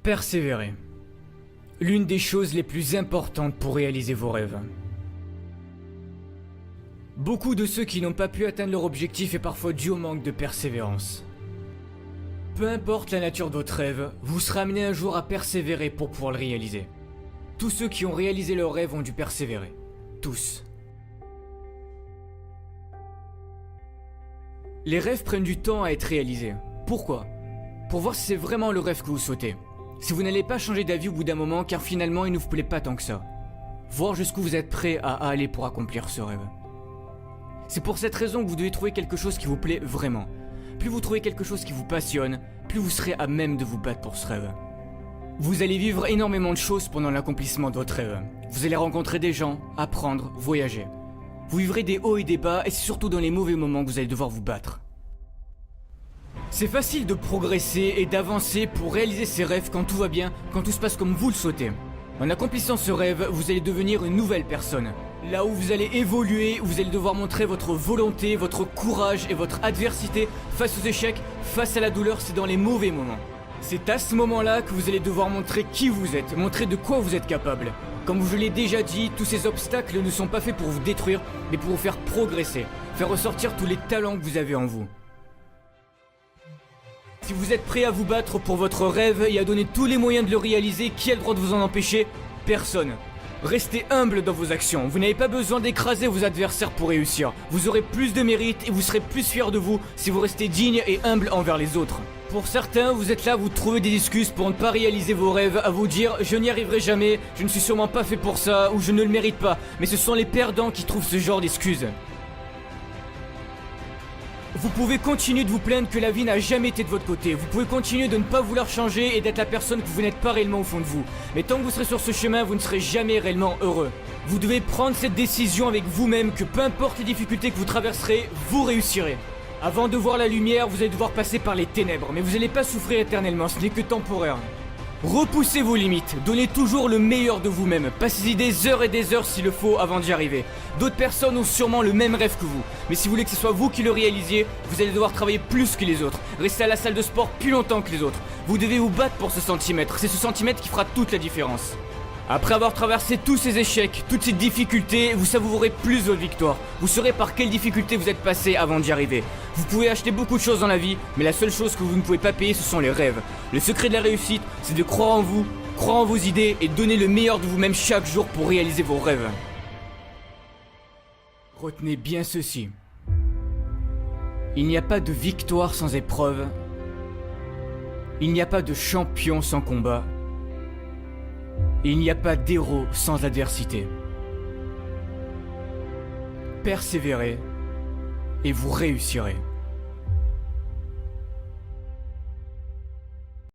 Persévérer. L'une des choses les plus importantes pour réaliser vos rêves. Beaucoup de ceux qui n'ont pas pu atteindre leur objectif est parfois dû au manque de persévérance. Peu importe la nature de votre rêve, vous serez amené un jour à persévérer pour pouvoir le réaliser. Tous ceux qui ont réalisé leur rêve ont dû persévérer. Tous. Les rêves prennent du temps à être réalisés. Pourquoi ? Pour voir si c'est vraiment le rêve que vous souhaitez. Si vous n'allez pas changer d'avis au bout d'un moment, car finalement il ne vous plaît pas tant que ça. Voir jusqu'où vous êtes prêt à aller pour accomplir ce rêve. C'est pour cette raison que vous devez trouver quelque chose qui vous plaît vraiment. Plus vous trouvez quelque chose qui vous passionne, plus vous serez à même de vous battre pour ce rêve. Vous allez vivre énormément de choses pendant l'accomplissement de votre rêve. Vous allez rencontrer des gens, apprendre, voyager. Vous vivrez des hauts et des bas, et c'est surtout dans les mauvais moments que vous allez devoir vous battre. C'est facile de progresser et d'avancer pour réaliser ses rêves quand tout va bien, quand tout se passe comme vous le souhaitez. En accomplissant ce rêve, vous allez devenir une nouvelle personne. Là où vous allez évoluer, où vous allez devoir montrer votre volonté, votre courage et votre adversité face aux échecs, face à la douleur, c'est dans les mauvais moments. C'est à ce moment-là que vous allez devoir montrer qui vous êtes, montrer de quoi vous êtes capable. Comme je l'ai déjà dit, tous ces obstacles ne sont pas faits pour vous détruire, mais pour vous faire progresser, faire ressortir tous les talents que vous avez en vous. Si vous êtes prêt à vous battre pour votre rêve et à donner tous les moyens de le réaliser, qui a le droit de vous en empêcher ? Personne. Restez humble dans vos actions, vous n'avez pas besoin d'écraser vos adversaires pour réussir. Vous aurez plus de mérite et vous serez plus fiers de vous si vous restez digne et humble envers les autres. Pour certains, vous êtes là à vous trouver des excuses pour ne pas réaliser vos rêves, à vous dire « je n'y arriverai jamais, je ne suis sûrement pas fait pour ça » ou « je ne le mérite pas ». Mais ce sont les perdants qui trouvent ce genre d'excuses. Vous pouvez continuer de vous plaindre que la vie n'a jamais été de votre côté. Vous pouvez continuer de ne pas vouloir changer et d'être la personne que vous n'êtes pas réellement au fond de vous. Mais tant que vous serez sur ce chemin, vous ne serez jamais réellement heureux. Vous devez prendre cette décision avec vous-même que peu importe les difficultés que vous traverserez, vous réussirez. Avant de voir la lumière, vous allez devoir passer par les ténèbres, mais vous n'allez pas souffrir éternellement, ce n'est que temporaire. Repoussez vos limites, donnez toujours le meilleur de vous-même, passez-y des heures et des heures s'il le faut avant d'y arriver. D'autres personnes ont sûrement le même rêve que vous, mais si vous voulez que ce soit vous qui le réalisiez, vous allez devoir travailler plus que les autres, rester à la salle de sport plus longtemps que les autres. Vous devez vous battre pour ce centimètre, c'est ce centimètre qui fera toute la différence. Après avoir traversé tous ces échecs, toutes ces difficultés, vous savourerez plus votre victoire. Vous saurez par quelles difficultés vous êtes passé avant d'y arriver. Vous pouvez acheter beaucoup de choses dans la vie, mais la seule chose que vous ne pouvez pas payer, ce sont les rêves. Le secret de la réussite, c'est de croire en vous, croire en vos idées et donner le meilleur de vous-même chaque jour pour réaliser vos rêves. Retenez bien ceci. Il n'y a pas de victoire sans épreuve. Il n'y a pas de champion sans combat. Il n'y a pas d'héros sans adversité. Persévérez et vous réussirez.